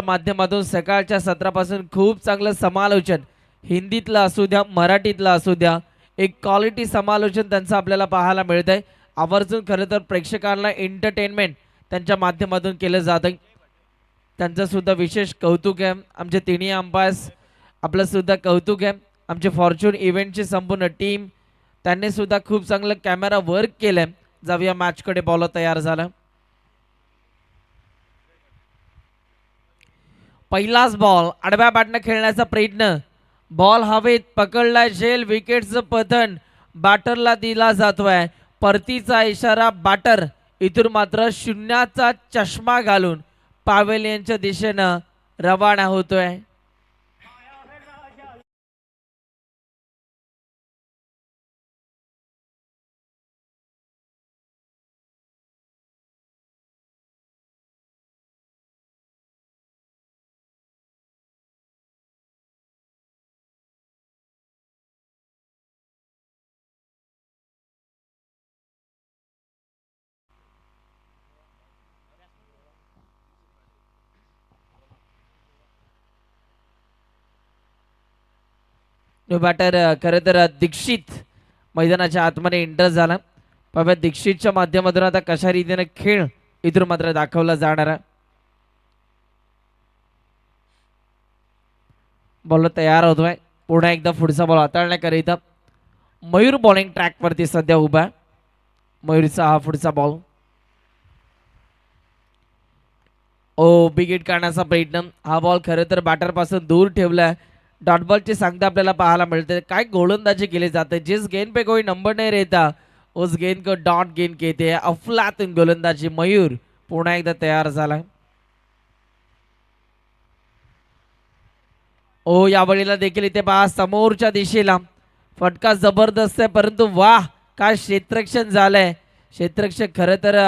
माध्यमातून सकाळच्या सत्रापासून खूप चांगलं समालोचन हिंदीतलं असू द्या मराठीतलं असू द्या एक क्वालिटी समालोचन त्यांचं आपल्याला पाहायला मिळत आहे. आवर्जून खरं तर प्रेक्षकांना एंटरटेनमेंट त्यांच्या माध्यमातून केलं जात आहे. त्यांचं सुद्धा विशेष कौतुक आहे. आमचे तिन्ही अंपायर्स आपलं सुद्धा कौतुक आहे. आमचे फॉर्च्यून इव्हेंटची संपूर्ण टीम त्यांनी सुद्धा खूप चांगलं कॅमेरा वर्क केलं. जाऊया मॅचकडे. बॉल तयार झाला. पहिलाच बॉल आडव्या बॅटने खेळण्याचा प्रयत्न. बॉल हवेत पकडला. झेल विकेटचं पतन बॅटरला दिला जातोय. परतीचा इशारा बॅटर इथून मात्र शून्याचा चष्मा घालून पॅव्हेलियनच्या दिशेनं रवाना होतोय. बॅटर खरं तर दीक्षित मैदानाच्या आतमध्ये एंटर झाला. पाहूया दीक्षितच्या माध्यमातून आता कशा रीतीने खेळ इथून मात्र दाखवला जाणार आहे. बॉल तयार होतोय. पुन्हा एकदा पुढचा बॉल हाताळण्याकरिता मयूर बॉलिंग ट्रॅक वरती सध्या उभा. मयूरचा हा पुढचा बॉल. ओ बिग हिट काढण्याचा प्रयत्न. हा बॉल खरं तर बॅटर पासून दूर ठेवलाय. डॉट बॉलची सांगता आपल्याला पाहायला मिळते. काय गोलंदाजी केली जाते. जिस गेंद पे कोई नंबर नहीं रहता उस गेंद को डॉट गेंद कहते हैं. अफलातून गोलंदाजी. मयूर पुन्हा एकदा तयार झाला. ओ यावेळेला देखील इथे पहा समोरच्या दिशेला फटका जबरदस्त आहे. परंतु वाह काय क्षेत्ररक्षण झालंय. क्षेत्ररक्षक खरं तर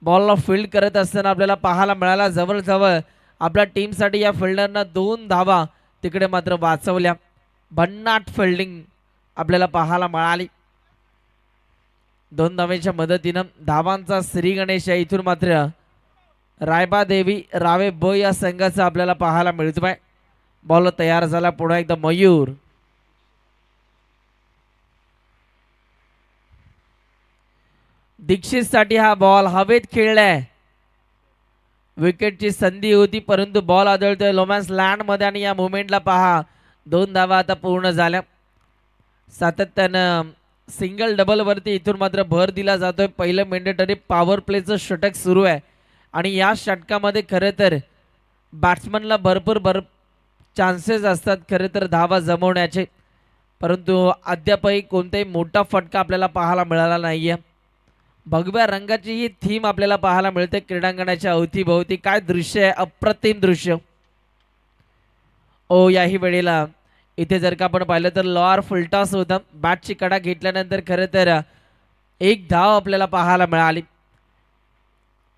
बॉलला फील्ड करत असताना आपल्याला पाहायला मिळाला. जवळजवळ आपल्या टीमसाठी या फिल्डरना 2 धावा तिकडे मात्र वाचवल्या. भन्नाट फिल्डिंग आपल्याला पाहायला मिळाली. 2 धावेच्या मदतीनं धावांचा श्री गणेश आहे. इथून मात्र रायबादेवी रावे ब या संघाचा आपल्याला पाहायला मिळतोय. बॉल तयार झाला. पुन्हा एकदा मयूर. दीक्षित साठी हा बॉल हवेत खेळलाय. विकेटची संधी होती परंतु बॉल आदळतोय लोमॅन्स लँड मध्ये आणि या मुवमेंटला पहा 2 धावा आता पूर्ण झाल्या. सातत्यानं सिंगल डबल वरती इथून मात्र भर दिला जातोय. पहिलं मेंडेटरी पॉवर प्लेचं षटक सुरू आहे आणि या षटकामध्ये खरं तर बॅट्समनला भरपूर चान्सेस असतात खरं तर धावा जमवण्याचे. परंतु अद्यापही कोणताही मोठा फटका आपल्याला पाहायला मिळाला नाहीये. भगव्या रंगाची ही थीम आपल्याला पाहायला मिळते क्रीडांगणाच्या अवतीभोवती. काय दृश्य आहे. अप्रतिम दृश्य. ओ याही वेळेला इथे जर का आपण पाहिलं तर लॉर फुलटॉस होता. बॅटची कडा घेतल्यानंतर खरं तर 1 धाव आपल्याला पाहायला मिळाली.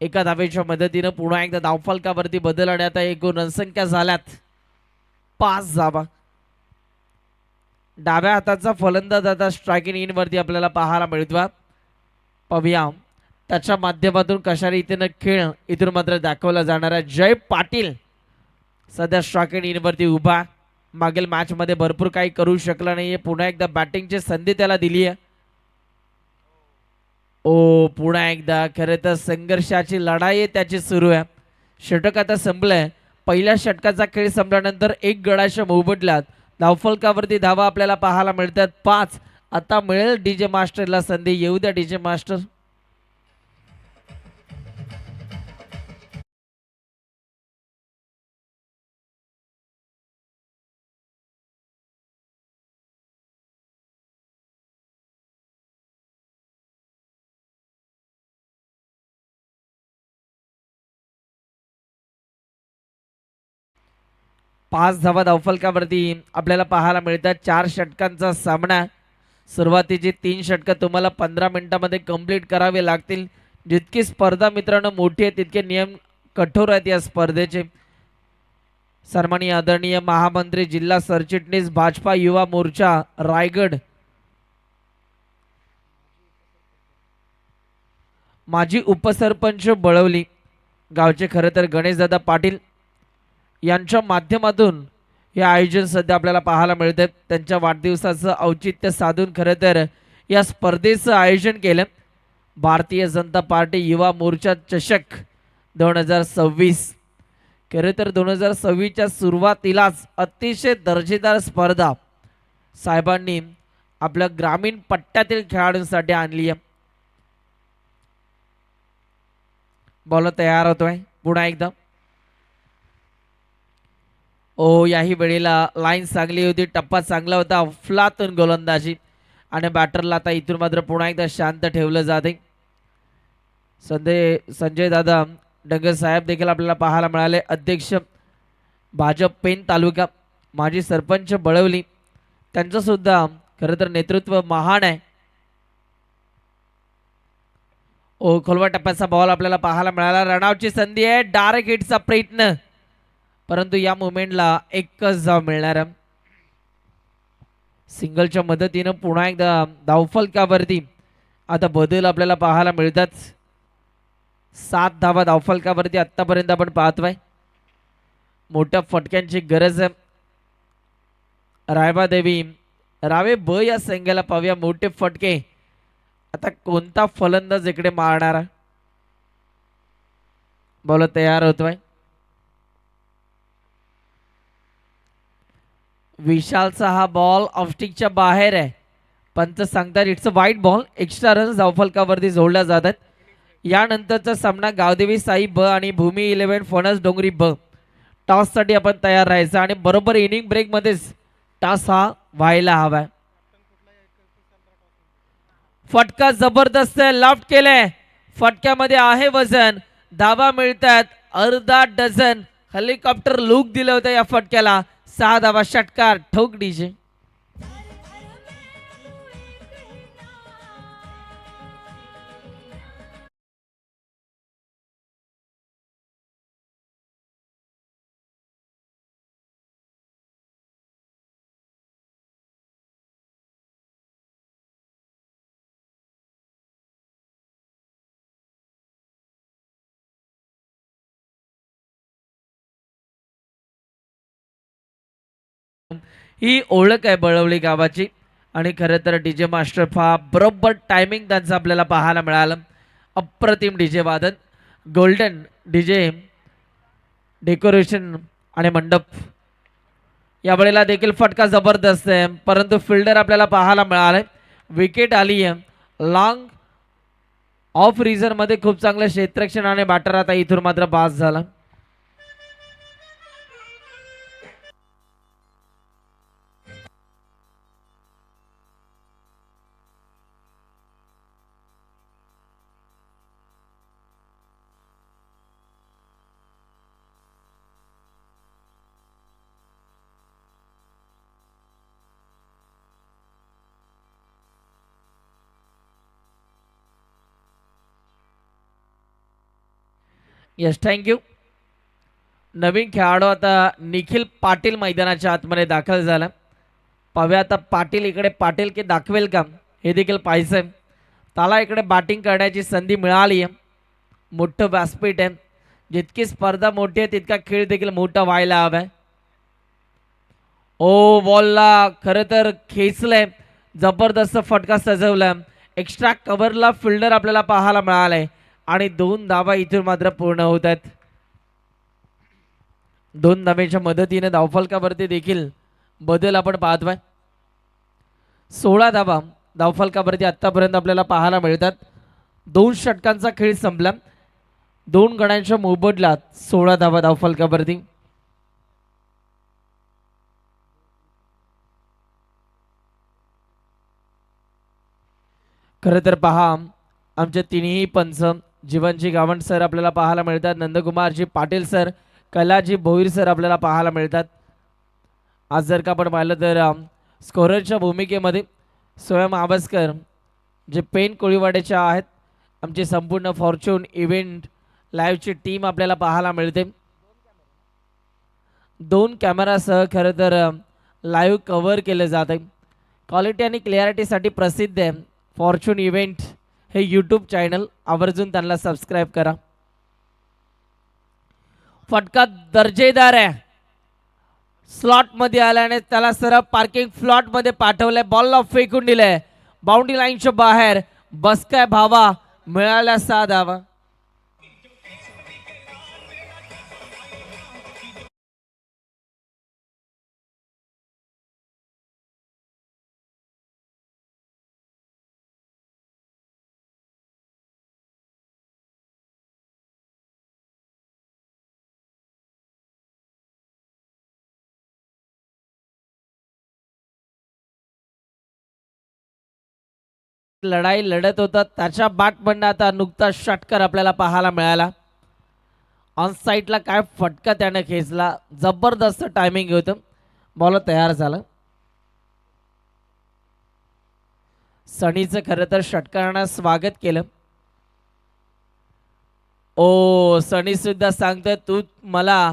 एका धावेच्या मदतीनं पुन्हा एकदा धावफलकावरती बदल आणि आता एकूण रनसंख्या झाल्यात 5 धावा. डाव्या हाताचा फलंदाज आता स्ट्रायकिंग इन वरती आपल्याला पाहायला मिळतो. पाहूया त्याच्या माध्यमातून कशा रीतीनं खेळ इथून मात्र दाखवला जाणार आहे. जय पाटील सध्या स्ट्रायकिंग इन वरती उभा. मागील मॅच मध्ये भरपूर काही करू शकला नाहीये. पुन्हा एकदा बॅटिंगची संधी त्याला दिली आहे. ओ पुन्हा एकदा खरं तर संघर्षाची लढाई त्याची सुरू आहे. षटक आता संपलंय. पहिल्या षटकाचा खेळ संपल्यानंतर 1 गडाच्या मोबदल्यात धावफलकावरती धावा आपल्याला पाहायला मिळतात 5. आता मिळेल डीजे मास्टरला संधी. येऊ द्या डीजे मास्टर. पाच धावा धावफलकावरती आपल्याला पाहायला मिळतात. 4 षटकांचा सामना. सुरुवातीची 3 षटकं तुम्हाला 15 मिनिटांमध्ये कंप्लीट करावे लागतील. जितकी स्पर्धा मित्रांनो मोठी आहे तितके नियम कठोर आहेत या स्पर्धेचे. सन्माननीय आदरणीय महामंत्री जिल्हा सरचिटणीस भाजपा युवा मोर्चा रायगड, माजी उपसरपंच बळवली गावचे खरं तर गणेशदादा पाटील यांच्या माध्यमातून हे आयोजन सध्या आपल्याला पाहायला मिळते. त्यांच्या वाढदिवसाचं औचित्य साधून खरं तर या स्पर्धेचं आयोजन केलं. भारतीय जनता पार्टी युवा मोर्चा चषक 2026. खरं तर 2026च्या सुरुवातीलाच अतिशय दर्जेदार स्पर्धा साहेबांनी आपल्या ग्रामीण पट्ट्यातील खेळाडूंसाठी आणली आहे. बॉल तयार होतोय पुन्हा एकदा. ओ याही वेळेला लाईन चांगली होती, टप्पा चांगला होता, अफलातून गोलंदाजी आणि बॅटरला आता इथून मात्र पुन्हा एकदा शांत ठेवलं जाते. संजय दादा डंगर साहेब देखील आपल्याला पाहायला मिळाले. अध्यक्ष भाजप पेन तालुका, माजी सरपंच बळवली, त्यांचं सुद्धा खरं तर नेतृत्व महान आहे. ओ खोलवा टप्प्याचा बॉल आपल्याला पाहायला मिळाला. रनआउटची संधी आहे, डायरेक्ट हिटचा प्रयत्न, परंतु या मुवमेंटला एकच धाव मिळणार. सिंगलच्या मदतीनं पुन्हा एकदा धावफलकावरती आता बदल आपल्याला पाहायला मिळतात. 7 धावा धावफलकावरती आतापर्यंत आपण पाहतोय. मोठ्या फटक्यांची गरज आहे. रायबादेवी रावे ब या संघाला पाहूया. मोठे फटके आता कोणता फलंदाज इकडे मारणार. बॉल तयार होतोय. विशालचा हा बॉल ऑफस्टिकच्या बाहेर आहे. पंच सांगतात इट्स अ वाईट बॉल. एक्स्ट्रा रन धावफलकावरती जोडल्या जातात. यानंतरचा सामना गावदेवी साई ब आणि भूमी 11 फणस डोंगरी ब. टॉससाठी आपण तयार राहायचं आणि बरोबर इनिंग ब्रेकमध्येच टॉस हा व्हायला हवा. फटका जबरदस्त आहे, लॉफ्ट केलंय. फटक्यामध्ये आहे वजन, धावा मिळतात अर्धा डझन. हेलिकॉप्टर लुक दिलं होतं या फटक्याला. 6 धावा, षटकार, ठोक डीजे. ही ओळख आहे बळवली गावाची आणि खरं तर डीजे मास्टर हा बरोबर टायमिंग त्यांचं आपल्याला पाहायला मिळालं. अप्रतिम डीजे वादन, गोल्डन डीजे डेकोरेशन आणि मंडप. या वेळेला देखील फटका जबरदस्त आहे, परंतु फिल्डर आपल्याला पाहायला मिळाले. विकेट आली आहे लॉंग ऑफ रिझन मध्ये. खूप चांगलं क्षेत्ररक्षण आणि बॅटर आता इथून मात्र पास झाला. Yes thank you. नवीन खेळाडू आता निखिल पाटील मैदानाच्या आतमध्ये दाखल झाला. पाहूया आता पाटील इकडे पाटील की दाखवेल का हे देखील पाहायचंय. त्याला इकडे बॅटिंग करण्याची संधी मिळाली आहे. मोठं व्यासपीठ आहे. जितकी स्पर्धा मोठी आहे तितका खेळ देखील मोठा व्हायला हवा. ओ बॉलला खरं तर खेचलंय, जबरदस्त फटका सजवला. एक्स्ट्रा कव्हरला फिल्डर आपल्याला पाहायला मिळालाय आणि 2 धावा इथून मात्र पूर्ण होत आहेत. 2 धावेच्या मदतीने धावफलकावरती देखील बदल आपण पाहतोय. 16 धावा धावफलकावरती आतापर्यंत आपल्याला पाहायला मिळतात. 2 षटकांचा खेळ संपला. 2 गड्यांच्या मोबदल्यात 16 धावा धावफलकावरती. खरं तर पहा आमचे तिन्ही पंच जीवनजी गावंड सर आपल्याला पाहायला मिळतात. नंदकुमारजी पाटील सर, कलाजी भोईर सर आपल्याला पाहायला मिळतात. आज जर का आपण पाहिलं तर स्कोररच्या भूमिकेमध्ये स्वयं आबसकर जे पेन कोळीवाड्याच्या आहेत. आमची संपूर्ण फॉर्च्यून इव्हेंट लाईव्हची टीम आपल्याला पाहायला मिळते. 2 कॅमेरासह खरं तर लाईव्ह कव्हर केलं जात आहे. क्वालिटी आणि क्लिअरिटीसाठी प्रसिद्ध आहे फॉर्च्यून इव्हेंट हे यूट्यूब चॅनल. आवर्जून त्यांना सबस्क्राईब करा. फटका दर्जेदार आहे, स्लॉट मध्ये आल्याने त्याला सरळ पार्किंग फ्लॉट मध्ये पाठवलंय. बॉलला फेकून दिलंय बाउंड्री लाईनच्या बाहेर. बस काय भावा, मिळाल्या 6 धावा. लढाई लढत होता त्याच्या बॅटमधनं आता नुकता षटकार आपल्याला पाहायला मिळाला. ऑन साईडला काय फटका त्याने खेचला, जबरदस्त टायमिंग होतं. बॉल तयार झालं. सनीचं खरं तर षटकारानं स्वागत केलं. ओ सनी सुद्धा सांगतोय तू मला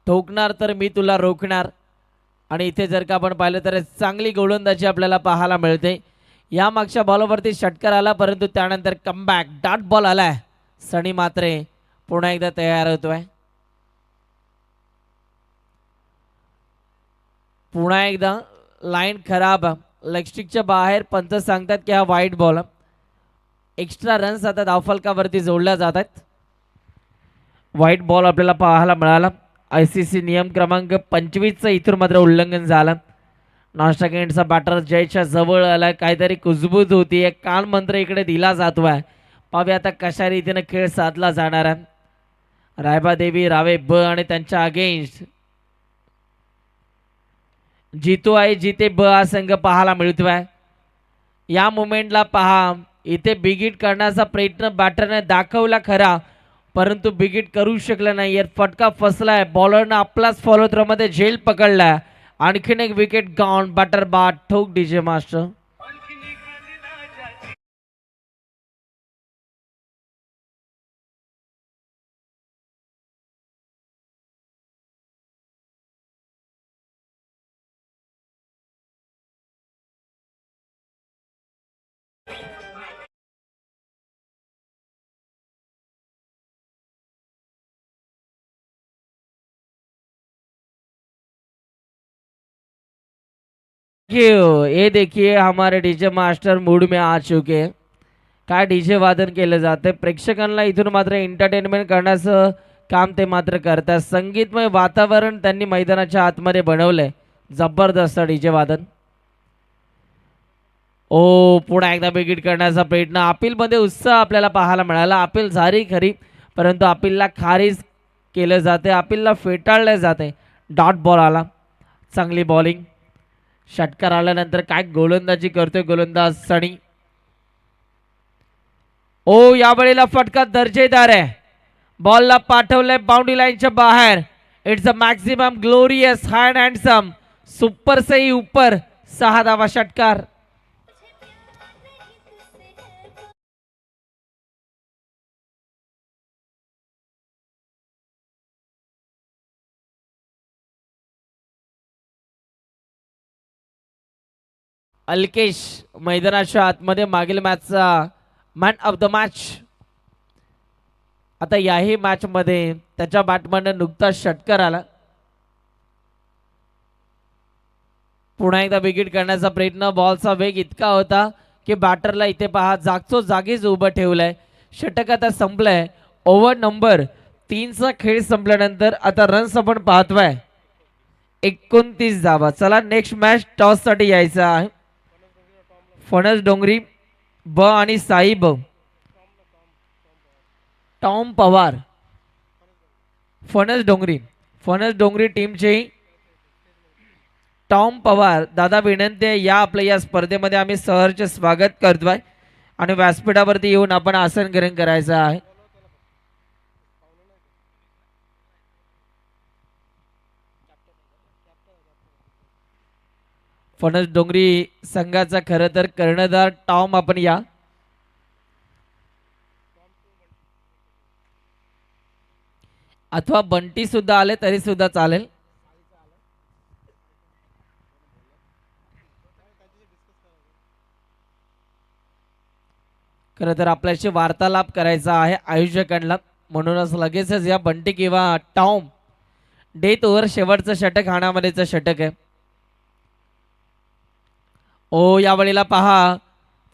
ठोकणार तर मी तुला रोखणार. आणि इथे जर का आपण पाहिलं तर चांगली गोलंदाजी आपल्याला पाहायला मिळते. या मागच्या बॉलवरती षटकार आला परंतु त्यानंतर कमबॅक डॉट बॉल आलाय. सनी मात्रे पुन्हा एकदा तयार होतोय. पुन्हा एकदा लाईन खराब, लेगस्टिकच्या बाहेर. पंच सांगतात की हा वाईट बॉल. एक्स्ट्रा रन्स आता धावफलकावरती जोडल्या जात आहेत. व्हाईट बॉल आपल्याला पाहायला मिळाला. ICC नियम क्रमांक 25चं इथून मात्र उल्लंघन झालं. नॉन सेकंडचा बॅटर जयच्या जवळ आलाय. काहीतरी कुजबूज होती. एक कान मंत्र इकडे दिला जातोय. पाहूया आता कशा रीतीने खेळ साधला जाणार आहे. रायबादेवी रावे ब आणि त्यांच्या अगेन्स्ट जितो आहे जिते ब हा संघ पाहायला मिळतोय. या मुमेंटला पहा, इथे बिगिट करण्याचा प्रयत्न बॅटरने दाखवला खरा परंतु बिगिट करू शकलं नाही. फटका फसलाय. बॉलरनं आपलाच फॉलो थ्रो मध्ये झेल पकडलाय. आणखीन एक विकेट गॉन. बॅटर बाद. ठोक डीजे मास्टर. ये देखिए हमारे डीजे मास्टर मूड में आ चुके हैं. काय डीजे वादन केलं जाते. प्रेक्षकांना इथून मात्र एंटरटेनमेंट करण्याचं काम ते मात्र करतात. संगीतमय वातावरण त्यांनी मैदानाच्या आतमध्ये बनवलंय. जबरदस्त डीजे वादन. ओ पुन्हा एकदा बिगिट करण्याचा प्रयत्न. अपीलमध्ये उत्साह आपल्याला पाहायला मिळाला. अपील झाली खरी परंतु अपीलला खारीज केलं जाते. अपीलला फेटाळले जाते. डॉट बॉल आला. चांगली बॉलिंग. षटकार आल्यानंतर काय गोलंदाजी करतोय गोलंदाज सनी. ओ यावेळेला फटका दर्जेदार आहे. बॉलला पाठवलंय बाउंड्री लाईनच्या बाहेर. It's a maximum glorious hand handsome super सही ऊपर. 6 धावा षटकार. अल्केश मैदानाच्या आतमध्ये मागील मॅचचा मॅन ऑफ द मॅच. आता याही मॅच मध्ये त्याच्या बॅटमॅन नुकता षटकार आला. पुन्हा एकदा विकेट करण्याचा प्रयत्न. बॉलचा वेग इतका होता की बॅटरला इथे पहा जागचो जागीच उभं ठेवलंय. षटक आता संपलंय. ओव्हर नंबर 3चा खेळ संपल्यानंतर आता रन्स आपण पाहतोय 29 धावा. चला नेक्स्ट मॅच टॉस साठी यायचं आहे. फणस डोंगरी ब आणि साईब टॉम पवार. फणस डोंगरी टीमचे टॉम पवार दादा विनंती आहे या आपल्या या स्पर्धेमध्ये आम्ही सहर्ष स्वागत करतोय आणि व्यासपीठावरती येऊन आपण आसन ग्रहण करायचं आहे. फणस डोंगरी संघाचा खरं तर कर्णधार टॉम. आपण या अथवा बंटी सुद्धा आले तरी सुद्धा चालेल. खरं तर आपल्याशी वार्तालाप करायचा आहे आयोजकांना म्हणूनच लगेचच या बंटी किंवा टॉम डेथ ओव्हर शेवटचं षटक हाणामारीचं षटक आहे. ओ यावेळेला पहा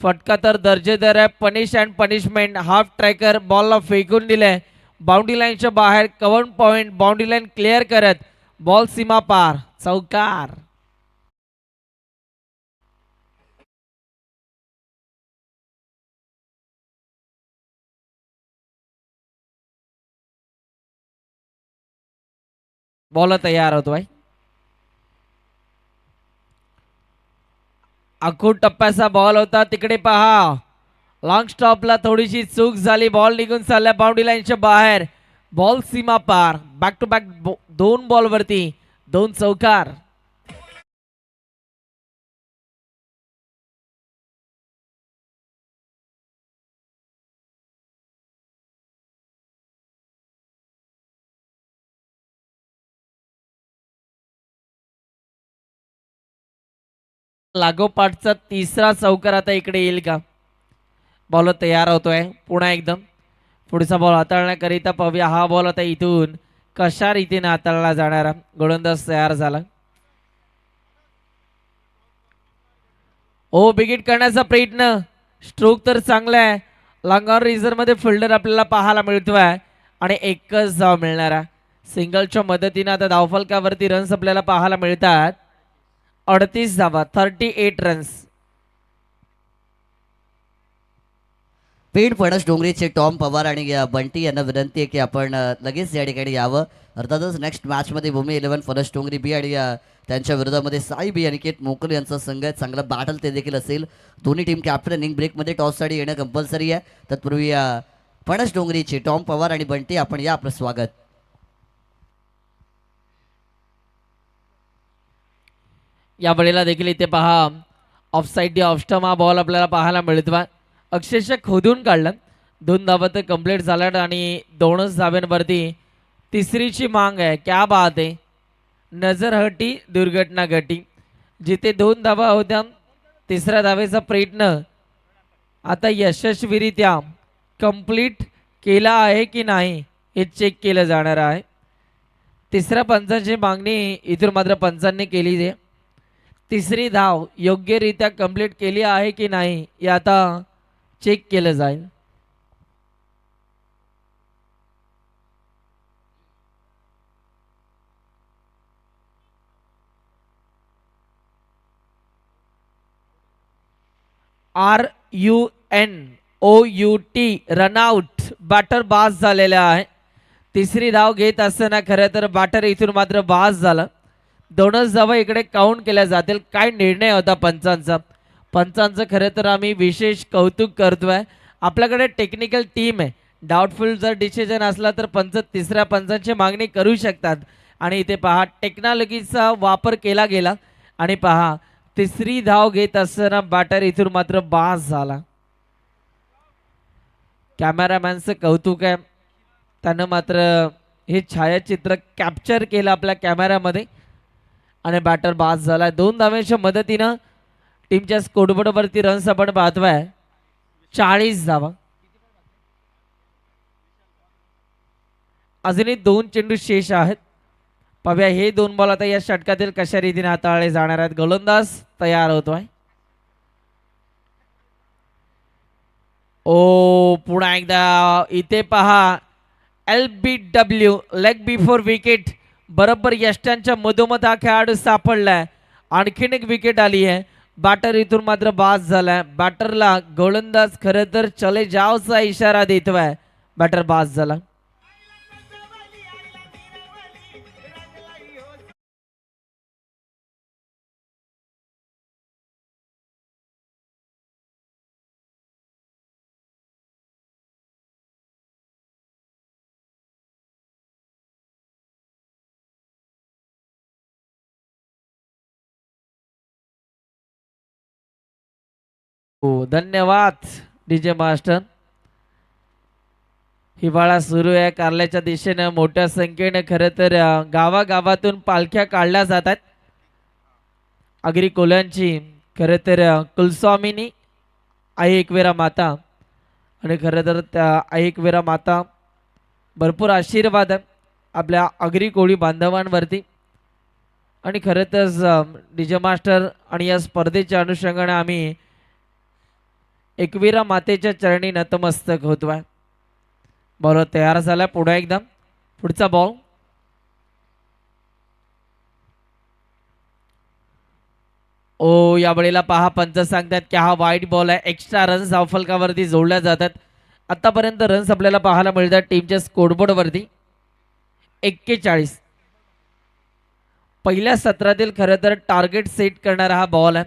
फटका तर दर्जेदार आहे. Punish and punishment. Half tracker बॉलला फेकून दिलाय बाउंड्री लाईनच्या बाहेर. Cover point boundary line clear करत बॉल सीमा पार. चौकार. बॉल तयार होतोय. आखूड टप्प्याचा बॉल होता. तिकडे पहा लॉंग स्टॉपला थोडीशी चूक झाली. बॉल निघून चालला बाउंड्री लाईनच्या बाहेर. बॉल सीमा पार. बॅक टू बॅक दोन बॉल वरती दोन चौकार. लागोपाठचा तिसरा चौकार आता इकडे येईल का. बॉल तयार होतोय पुन्हा एकदम. पुढचा बॉल हाताळण्याकरिता पाहूया. हा बॉल आता इथून कशा रीतीने हाताळला जाणारा. गोलंदाज तयार झाला. ओ बिगिट करण्याचा प्रयत्न. स्ट्रोक तर चांगला आहे. लॉंगॉन रिझर्व मध्ये फिल्डर आपल्याला पाहायला मिळतोय आणि एकच धाव मिळणारा. सिंगलच्या मदतीने आता धावफलकावरती रन्स आपल्याला पाहायला मिळतात. 38 धावा 38 रन्स. पेड फणस डोंगरीचे टॉम पवार आणि बंटी यांना विनंती आहे की आपण लगेच या ठिकाणी यावं. अर्थातच नेक्स्ट मॅचमध्ये भूमी 11 फणस डोंगरी बी आणि त्यांच्या विरोधामध्ये साई बी अनिकेत मोकल यांचा संघ आहे. चांगला बॅटल ते देखील असेल. दोन्ही टीम कॅप्टन इनिंग ब्रेकमध्ये टॉससाठी येणं कंपल्सरी आहे. तत्पूर्वी फणस डोंगरीचे टॉम पवार आणि बंटी आपण या आपलं स्वागत. या वेळेला देखील इथे पहा ऑफसाईड ऑफस्टम हा बॉल आपल्याला पाहायला मिळतोय. अक्षरशः खोदून काढलं. दोन धावा तर कंप्लीट झाल्यात आणि दोनच धाव्यांवरती तिसरीची मांग आहे. क्या बात आहे. नजर हटी दुर्घटना घटी. जिथे दोन धावा होत्या तिसऱ्या धावेचा प्रयत्न आता यशस्वीरित्या कंप्लीट केला आहे की नाही हे चेक केलं जाणार आहे. तिसऱ्या पंचांची मागणी इथून मात्र पंचांनी केली आहे. तिसरी धाव योग्यरित्या कंप्लीट केली आहे की नाही हे आता चेक केलं जाईल. RUNOUT run out. बॅटर बास झालेला आहे. तिसरी धाव घेत असताना खरं तर बॅटर इथून मात्र बास झाला. दोनच धावा इकडे काउंट केल्या जातील. काय निर्णय होता पंचांचा. पंचांचं खरं तर आम्ही विशेष कौतुक करतोय. आपल्याकडे टेक्निकल टीम आहे. डाऊटफुल जर डिसिजन असला तर पंच तिसऱ्या पंचांची मागणी करू शकतात. आणि इथे पहा टेक्नॉलॉजीचा वापर केला गेला आणि पहा तिसरी धाव घेत असताना बॅटर इथून मात्र बास झाला. कॅमेरामॅनचं कौतुक आहे. त्यानं मात्र हे छायाचित्र कॅप्चर केलं आपल्या कॅमेऱ्यामध्ये आणि बॅटर बास झाला. दोन धाव्यांच्या मदतीनं टीमच्या स्कोरबोर्डवरती रन्स आपण पाहतोय 40 धावा. अजूनही दोन चेंडू शेष आहेत. पाहूया हे दोन बॉल आता या षटकातील कशा रीतीने हाताळले जाणार आहेत. गोलंदाज तयार होतोय. ओ पुन्हा एकदा इथे पहा LBW लेग बिफोर विकेट. बरोबर यष्टांच्या मधोमध हा खेळाडू सापडलाय. आणखीन एक विकेट आली आहे. बॅटर इथून मात्र बास झालाय. बॅटरला गोलंदाज खरं तर चले जावचा इशारा देतोय. बॅटर बास झाला. हो धन्यवाद डीजे मास्टर. हिवाळा सुरू आहे. कारल्याच्या दिशेनं मोठ्या संख्येने खरं तर गावागावातून पालख्या काढल्या जातात. आगरी कोल्यांची खरं तर कुलस्वामिनी आई एकवेरा माता आणि खरं तर त्या आई एकवेरा माता भरपूर आशीर्वाद आहे. आपल्या आगरी कोळी बांधवांवरती. आणि खरं तर डीजे मास्टर आणि या स्पर्धेच्या अनुषंगाने आम्ही एकवीरा मातेच्या चरणी नतमस्तक होतोय. बॉल तयार झाला, पुढे एकदा पुढचा बॉल. ओ या वेळेला पहा पंच सांगतात की हा वाईट बॉल आहे. एक्स्ट्रा रन्स धावफलकावरती जोडल्या जातात. आतापर्यंत रन्स आपल्याला पाहायला मिळतात टीमच्या स्कोरबोर्ड वरती 41. पहिल्या सत्रातील खरं तर टार्गेट सेट करणारा हा बॉल आहे.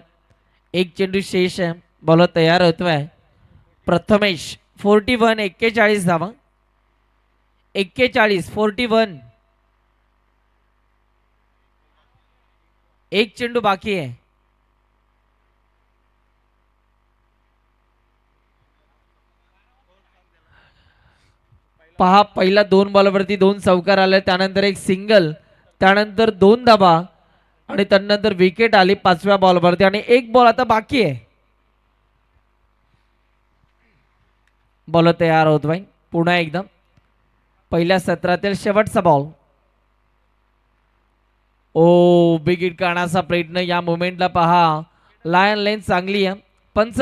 एक चेंडू शेष आहे. बॉल तयार होतोय. प्रथमेश 41 41 धावा. 41 एक चेंडू बाकी आहे. पहा पहिला 2 बॉलवरती 2 चौकार आले, त्यानंतर एक सिंगल, त्यानंतर 2 धाबा आणि त्यानंतर विकेट आली 5व्या बॉलवरती आणि एक बॉल आता बाकी आहे. बॉल तयार होत भाई. पुन्हा एकदा पहिल्या सत्रातील शेवटचा बॉल. ओ बिग काढण्याचा प्रयत्न. या मोमेंटला पहा लायन लेन चांगली आहे. पंच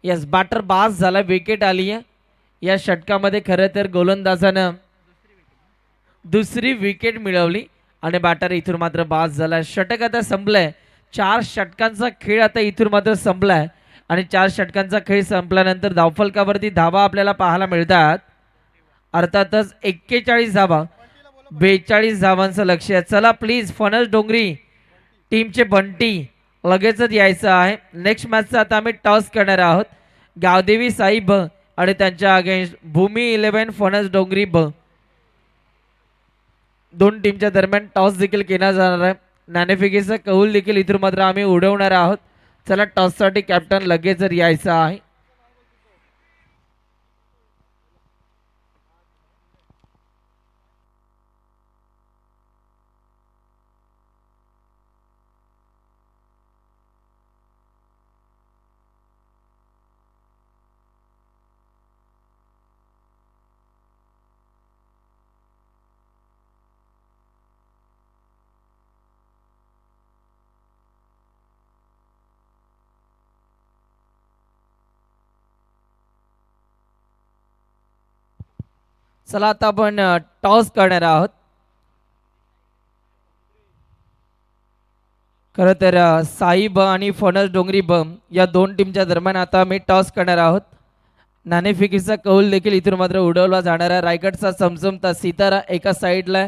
यस बॅटर बास झाला, विकेट आली आहे. या षटकामध्ये खरं तर गोलंदाजानं दुसरी विकेट मिळवली आणि बॅटर इथून मात्र बाद झाला. षटक आता संपलंय. 4 षटकांचा खेळ आता इथून मात्र संपलाय आणि 4 षटकांचा खेळ संपल्यानंतर धावफलकावरती धावा आपल्याला पाहायला मिळतात. अर्थातच 41 धावा, 42 धावांचं लक्ष आहे. चला प्लीज फणस डोंगरी टीमचे बंटी लगेचच यायचं आहे. नेक्स्ट मॅचचा आता आम्ही टॉस करणार आहोत. गावदेवी साईब आणि त्यांच्या अगेन्स्ट भूमी 11 फणस डोंगरी दोन टीमच्या दरम्यान टॉस देखील केला जाणार आहे. नाणेफेकीचा कौल देखील इथून मात्र आम्ही उडवणार आहोत. चला टॉससाठी कॅप्टन लगेच यायचं आहे. चला आता आपण टॉस करणार आहोत. खरं तर साईब आणि फणस डोंगरी या दोन टीमच्या दरम्यान आता मी टॉस करणार आहोत. नाणेफेकीचा कौल देखील इथून मात्र उडवला जाणार आहे. रायगडचा चमचमता सितारा एका साईडला.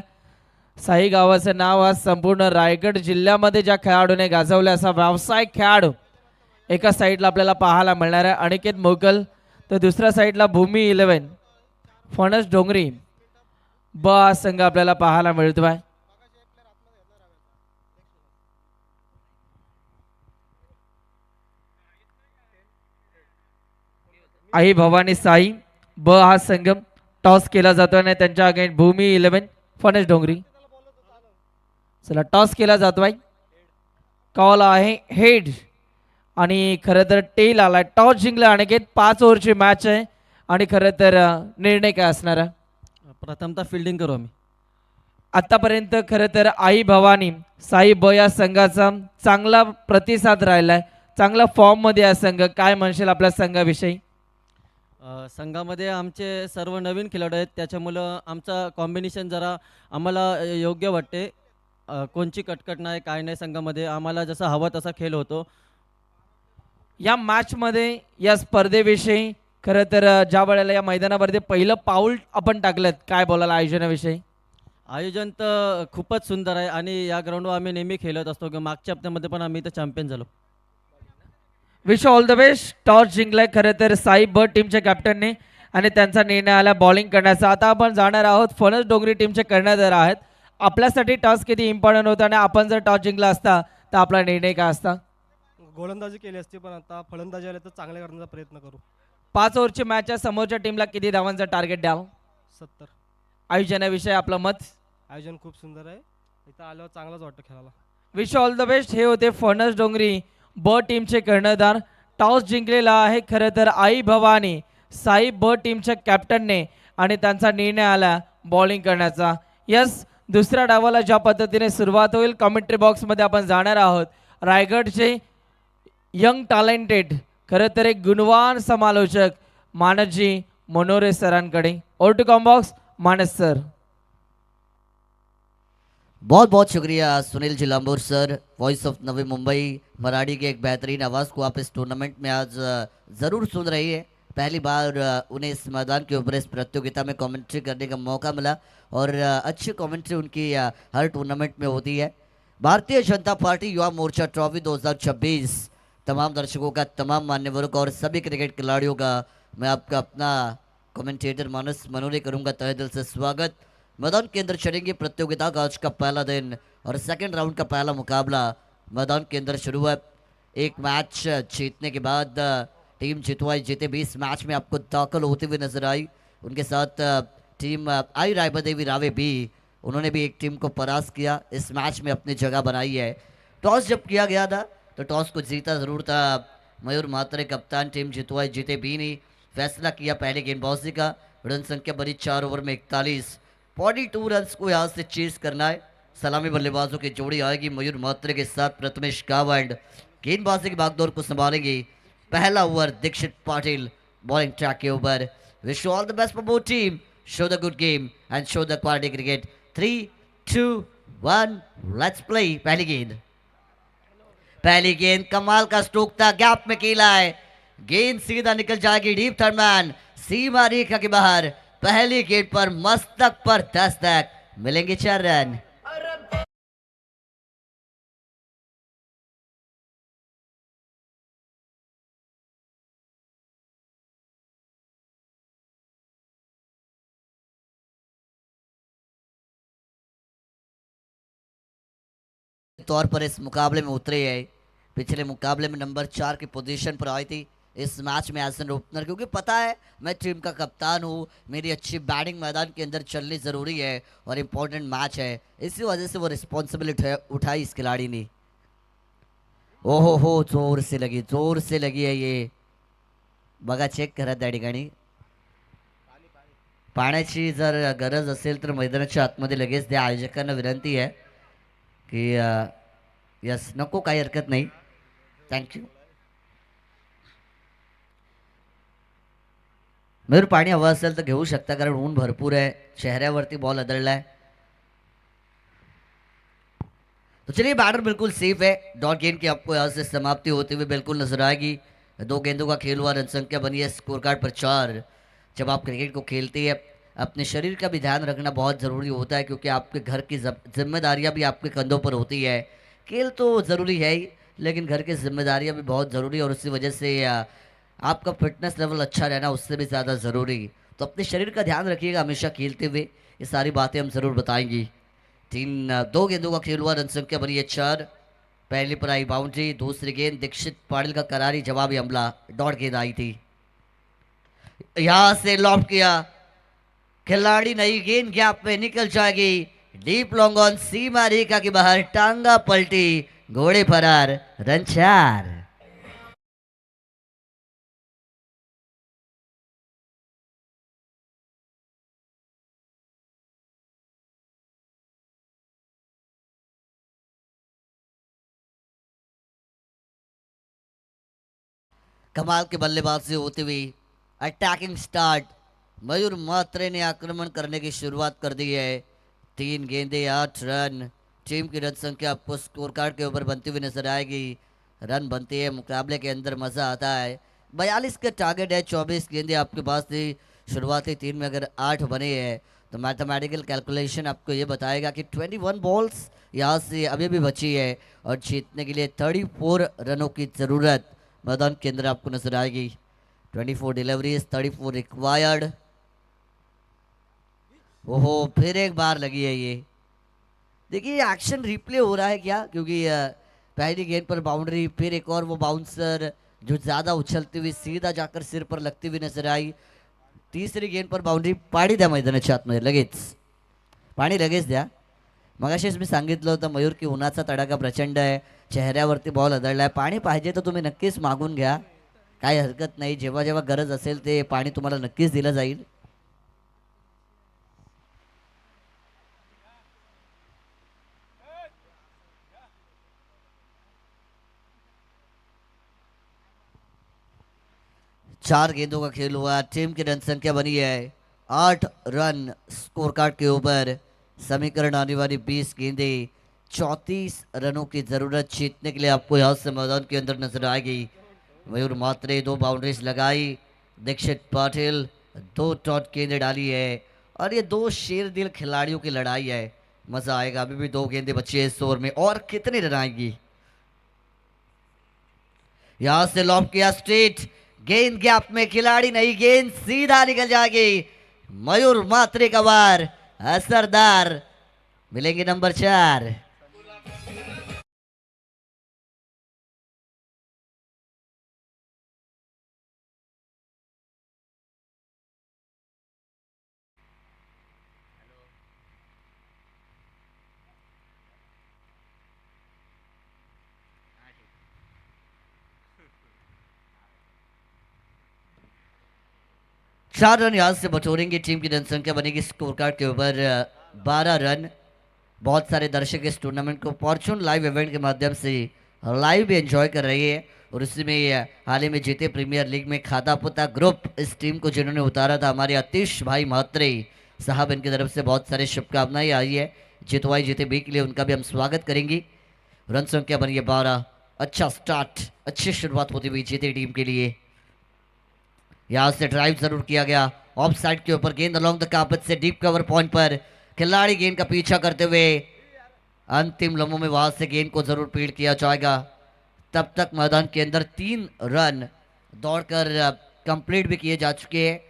साई गावाचं नाव आज संपूर्ण रायगड जिल्ह्यामध्ये ज्या खेळाडूने गाजवले असा व्यावसायिक खेळाडू एका साईडला आपल्याला पाहायला मिळणार आहे. अनिकेत मोकल तर दुसऱ्या साईडला भूमी 11 फणस डोंगरी संघ आपल्याला पाहायला मिळतोय. आई भवानी साई हा संघ टॉस केला जातोय आणि त्यांच्या अगेन्स्ट भूमी 11 फणस डोंगरी. चला टॉस केला जातोय. कॉल आहे हेड आणि खरं तर टेल आलाय. टॉस जिंकला अनिकेत. 5 ओव्हरची मॅच आहे आणि खरं तर निर्णय काय असणार आहे? प्रथमतः फिल्डिंग करू आम्ही. आतापर्यंत खरं तर आई भवानी साई या संघाचा चांगला प्रतिसाद राहिलाय. चांगला फॉर्म मध्ये आहे संघ. काय म्हणशील आपल्या संघाविषयी? संघामध्ये आमचे सर्व नवीन खेळाडू आहेत, त्याच्यामुळं आमचा कॉम्बिनेशन जरा आम्हाला योग्य वाटते. कोणची कटकट नाही, काय नाही. संघामध्ये आम्हाला जसा हवा तसा खेळ होतो. या मॅचमध्ये या स्पर्धेविषयी खरं तर ज्या वेळेला या मैदानावरती पहिलं पाऊल आपण टाकलं, काय बोलायला आयोजनाविषयी? आयोजन तर खूपच सुंदर आहे आणि या ग्राउंडवर आम्ही नेहमी खेळत असतो. मागच्या हप्त्यामध्ये पण आम्ही इथं चॅम्पियन झालो. Wish all the best. Toss जिंकलाय खरं तर साई टीमच्या कॅप्टनने आणि त्यांचा निर्णय आला बॉलिंग करण्याचा. आता आपण जाणार आहोत फणस डोंगरी टीमचे कर्णधार आहेत. आपल्यासाठी टॉस किती इम्पॉर्टंट होता आणि आपण जर टॉस जिंकला असता तर आपला निर्णय काय असता? गोलंदाजी केली असती, पण आता फलंदाजी आले तर चांगल्या करण्याचा प्रयत्न करू. 5 ओव्हरची मॅच आहे. समोरच्या टीमला किती धावांचा टार्गेट द्यावं? 70. आयोजनाविषयी आपलं मत? आयोजन खूप सुंदर आहे. इथं आल्यावर चांगलंच वाटतं खेळायला. Wish all the best. हे होते फणस डोंगरी टीमचे कर्णधार. टॉस जिंकलेला आहे खरं तर आई भवानी साई टीमच्या कॅप्टनने आणि त्यांचा निर्णय आला बॉलिंग करण्याचा. यस, दुसऱ्या डावाला ज्या पद्धतीने सुरुवात होईल कमेंट्री बॉक्समध्ये आपण जाणार आहोत. रायगडचे यंग टॅलेंटेड खरं तर एक गुणवान समालोचक मानसजी मनोरे सरांकडे. ओर टू कॉम्बॉक्स मानस सर. बहुत बहुत शुक्रिया Sunil जिलाम्बूर sir, voice of Navi Mumbai Marathi के एक बेहतरीन आवाज़ को आप इस टूर्नामेंट में आज ज़रूर सुन रही है. पहली बार उन्हें इस मैदान के ऊपर इस प्रतियोगिता में कमेंट्री करने का मौका मिला और अच्छी कमेंट्री उनकी हर टूर्नामेंट में होती है. भारतीय जनता पार्टी युवा मोर्चा ट्रॉफी 2026 तमाम दर्शकों का, तमाम मान्यवरों का और सभी क्रिकेट खिलाड़ियों का मैं आपका अपना कमेंटेटर मानस मनोरे करूंगा तहे दिल से स्वागत. मैदान के अंदर चलेंगे. प्रतियोगिता का आज का पहला दिन और सेकंड राउंड का पहला मुकाबला मैदान के अंदर शुरू है. एक मैच जीतने के बाद टीम जितवाई जीते भी इस मैच में आपको दाखिल होते हुए नजर आई. उनके साथ टीम आई रायबदेवी रावे भी, उन्होंने भी एक टीम को परास्त किया, इस मैच में अपनी जगह बनाई है. टॉस जब किया गया था तो टॉस को जीता ज़रूर था मयूर मात्रे कप्तान. टीम जितवाई जीते भी नहीं. फैसला किया पहले गेंदबाजी का. रन संख्या बनी 4 ओवर में 41. 42 रन्स को यहाँ से चेस करना है. सलामी बल्लेबाजों की जोड़ी आएगी मयूर मात्रे के साथ प्रथमेश कावंड. गेंदबाजी की भागदौड़ को संभालेंगे. पहला over Dikshit Patil bowling track के ऊपर. Wish you all the best for both team. Show the good game and show the quality cricket. 3, 2, 1 let's play. पहली गेंद कमाल का स्ट्रोक था, गैप में कीला है. गेंद सीधा निकल जाएगी डीप थर्ड मैन सीमा रेखा के बाहर. पहली गेंद पर मस्तक पर दस्तक, मिलेंगे 4 रन. तौर पर इस मुकाबले में उतरे है. पिछले मुकाबले में नंबर 4 की पोजीशन पर आई थी. इस मैच में एज एन ओपनर, क्योंकि पता है मैं टीम का कप्तान हूँ, मेरी अच्छी बैटिंग मैदान के अंदर चलनी ज़रूरी है और इम्पोर्टेंट मैच है. इसी वजह से वो रिस्पॉन्सिबिलिटी उठाई इस खिलाड़ी ने. ओहो हो, जोर से लगी है ये. बघा, चेक करा त्या ठिकाणी. पाण्याची जर गरज असेल तर मैदानाच्या आतमध्ये लगेच द्या. आयोजकांना विनंती आहे की यस, नको, काही हरकत नाही. थँक्यू. मयूर, पाणी हवं असेल तर घेऊ शकता, कारण ऊन भरपूर आहे. चेहऱ्यावरती बॉल आदळलाय. तो चलिए, बैटर बिल्कुल सेफ है. डॉट गेंद की आपको यहाँ से समाप्ति होती हुई बिल्कुल नजर आएगी. 2 गेंदों का खेल हुआ. रन संख्या बनी है स्कोर कार्ड पर 4. जब आप क्रिकेट को खेलते हैं अपने शरीर का भी ध्यान रखना बहुत ज़रूरी होता है, क्योंकि आपके घर की जिम्मेदारियां भी आपके कंधों पर होती है. खेल तो ज़रूरी है ही, लेकिन घर की जिम्मेदारियां भी बहुत ज़रूरी है और उसी वजह से आपका फिटनेस लेवल अच्छा रहना उससे भी ज़्यादा ज़रूरी. तो अपने शरीर का ध्यान रखिएगा हमेशा खेलते हुए. ये सारी बातें हम ज़रूर बताएंगी. 2 गेंदों का खेल हुआ. रन संख्या बनी है 4. पहली पर आई बाउंड्री. दूसरी गेंद दीक्षित पाटिल का करारी जवाबी हमला. डॉट गेंद आई थी, यहां से लॉफ्ट किया. खिलाड़ी नई गेंद गैप में निकल जाएगी. डीप लॉन्ग ऑन सीमा रेखा के बाहर. टांगा पलटी, घोड़े फरार. रन 4. कमाल के बल्लेबाजी होती हुई अटैकिंग स्टार्ट. मयूर मात्रे ने आक्रमण करने की शुरुआत कर दी है. 3 गेंदे 8 रन. टीम की रन संख्या आपको स्कोर कार्ड के ऊपर बनती हुई नजर आएगी. रन बनती है, मुकाबले के अंदर मज़ा आता है. 42 का टारगेट है. 24 गेंदे आपके पास थी. शुरुआती 3 में अगर 8 बने हैं तो मैथमेटिकल कैलकुलेशन आपको ये बताएगा कि 21 बॉल्स यहाँ से अभी भी बची है और जीतने के लिए 34 रनों की ज़रूरत मैदान के अंदर आपको नजर आएगी. 24 डिलीवरीज, 34 रिक्वायर्ड. ओहो, फिर एक बार लगी है ये. देखिए, एक्शन रिप्ले हो रहा है क्या, क्योंकि पहली गेंद पर बाउंड्री, फिर एक और वो बाउंसर जो ज़्यादा उछलती हुई सीधा जाकर सिर पर लगती हुई नजर आई. तीसरी गेंद पर बाउंड्री. पाणी द्या मैदानाच्या आतमध्ये लगेच. पाणी लगेच द्या. मगाशीच मी सांगितलं होतं मयूर की उन्हाचा तडाखा प्रचंड आहे. चेहऱ्यावरती बॉल आदळलाय. पाणी पाहिजे तर तुम्ही नक्कीच मागून घ्या, काही हरकत नाही. जेव्हा जेव्हा गरज असेल ते पाणी तुम्हाला नक्कीच दिलं जाईल. 4 गेंदों का खेल हुआ, टीम की रन संख्या बनी है 8 रन स्कोर कार्ड के ऊपर। समीकरण आने वाली 20 गेंदे, 34 रनों की जरूरत जीतने के लिए आपको यहाँ से मैदान के अंदर नजर आएगी। मयूर मात्रे 2 बाउंड्रीज लगाई, दीक्षित पाटिल 2 डॉट गेंदे डाली है और ये 2 शेर दिल खिलाड़ियों की लड़ाई है। मजा आएगा। अभी भी 2 गेंदे बची है इस ओवर में और कितनी रन आएंगी। यहां से लॉब किया स्ट्रेट, गेंद गैप में, खिलाड़ी नहीं, गेंद सीधा निकल जाएगी। मयूर मात्रे का वार असरदार, मिलेंगे नंबर 4। चार रन यहां से बटोरेंगे, टीम की रन संख्या बनेगी स्कोर कार्ड के ऊपर 12 रन। बहुत सारे दर्शक इस टूर्नामेंट को फॉर्चून लाइव इवेंट के माध्यम से लाइव भी एंजॉय कर रहे हैं और उसी में हाल ही में जीते प्रीमियर लीग में खाता पुता ग्रुप इस टीम को जिन्होंने उतारा था हमारे आतिश भाई म्हात्रे साहब, इनकी तरफ से बहुत सारी शुभकामनाएं आई है जितवाई जीते बी के लिए, उनका भी हम स्वागत करेंगे। रन संख्या बनी है 12, अच्छा स्टार्ट, अच्छी शुरुआत होती हुई जीते टीम के लिए। यहां से ड्राइव जरूर किया गया ऑफ साइड के ऊपर, गेंद अलोंग द कार्पेट से डीप कवर पॉइंट पर, खिलाड़ी गेंद का पीछा करते हुए अंतिम लम्हों में वहां से गेंद को जरूर पीड़ किया जाएगा। तब तक मैदान के अंदर 3 रन दौड़कर कंप्लीट भी किए जा चुके हैं।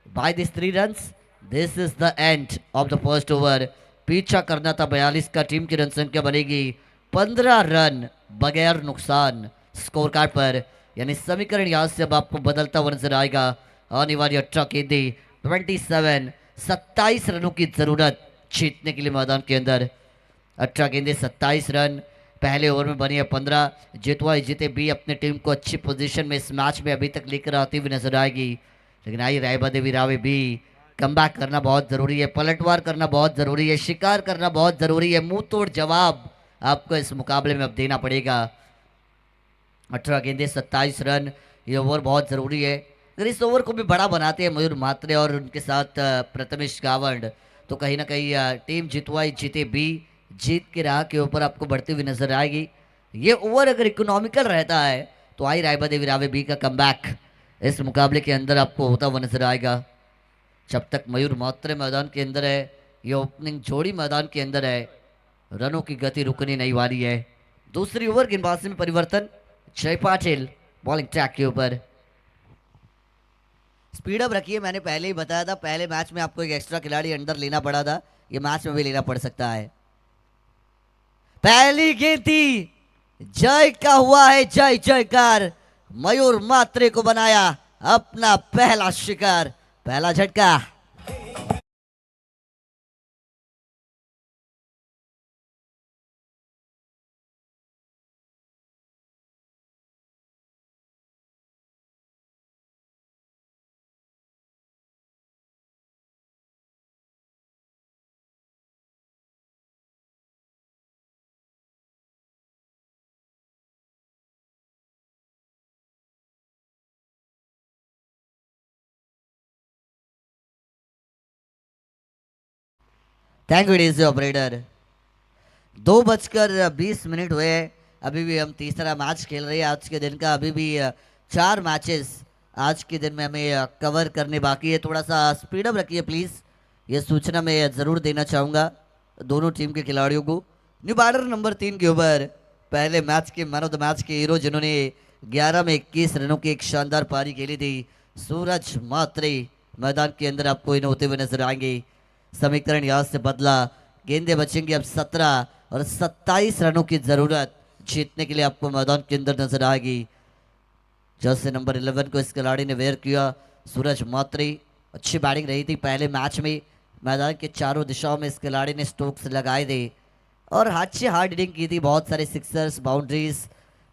By this 3 runs this is the end of the first over. पीछा करना था 42 का, टीम की रन संख्या बनेगी 15 रन बगैर नुकसान स्कोर कार्ड पर, यानी समीकरण यहां से अब आपको बदलता हुआ नजर आएगा। आने वाली 18 गेंदे, 27 रनों की जरूरत जीतने के लिए मैदान के अंदर। 18 गेंदे 27 रन, पहले ओवर में बनी है 15। जितवा जीते भी अपने टीम को अच्छी पोजीशन में इस मैच में अभी तक लेकर आती हुई नजर आएगी, लेकिन आई रायबा देवी रावे भी कमबैक करना बहुत जरूरी है, पलटवार करना बहुत जरूरी है, शिकार करना बहुत जरूरी है, मुंह तोड़ जवाब आपको इस मुकाबले में अब देना पड़ेगा। 18 गेंदे 27 रन, ये ओवर बहुत ज़रूरी है। अगर इस ओवर को भी बड़ा बनाते हैं मयूर म्हात्रे और उनके साथ प्रथमेश गावंड, तो कहीं ना कहीं टीम जितवाई जीते बी जीत के राह के ऊपर आपको बढ़ती हुई नजर आएगी। ये ओवर अगर इकोनॉमिकल रहता है तो आई रायबा देवी रावे बी का कमबैक इस मुकाबले के अंदर आपको होता हुआ नजर आएगा। जब तक मयूर म्हात्रे मैदान के अंदर है, ये ओपनिंग जोड़ी मैदान के अंदर है, रनों की गति रुकनी नहीं वाली है। दूसरी ओवर गेंदबाजी में परिवर्तन, जय पाटिल बॉलिंग ट्रैक के ऊपर। स्पीड अप रखिए, मैंने पहले ही बताया था, पहले मैच में आपको एक एक्स्ट्रा खिलाड़ी अंदर लेना पड़ा था, ये मैच में भी लेना पड़ सकता है। पहली गेंदी, जय का हुआ है जय जयकार, मयूर म्हात्रे को बनाया अपना पहला शिकार, पहला झटका। Thank you DC operator. 2:20 हुए हैं, अभी भी हम तीसरा मैच खेल रहे हैं आज के दिन का। अभी भी 4 मैचेस आज के दिन में हमें कवर करने बाकी है। थोड़ा सा स्पीड अप रखिए प्लीज़, ये सूचना मैं ज़रूर देना चाहूँगा दोनों टीम के खिलाड़ियों को। न्यू बैटर नंबर 3 के ऊपर पहले match K man of the match K hero, जिन्होंने 11 में 21 रनों की एक शानदार पारी खेली थी, सूरज म्हात्रे मैदान के अंदर आपको इन होते हुए नजर आएंगे। समीकरण यहाँ से बदला, गेंदे बचेंगे अब 17 और 27 रनों की जरूरत जीतने के लिए आपको मैदान के अंदर नजर आएगी। जैसे नंबर 11 को इस खिलाड़ी ने वेयर किया, सूरज म्हात्रे, अच्छी बैटिंग रही थी पहले मैच में, मैदान के चारों दिशाओं में इस खिलाड़ी ने स्ट्रोक्स लगाए थे और अच्छी हार्ड हिटिंग की थी, बहुत सारे सिक्सर्स, बाउंड्रीज,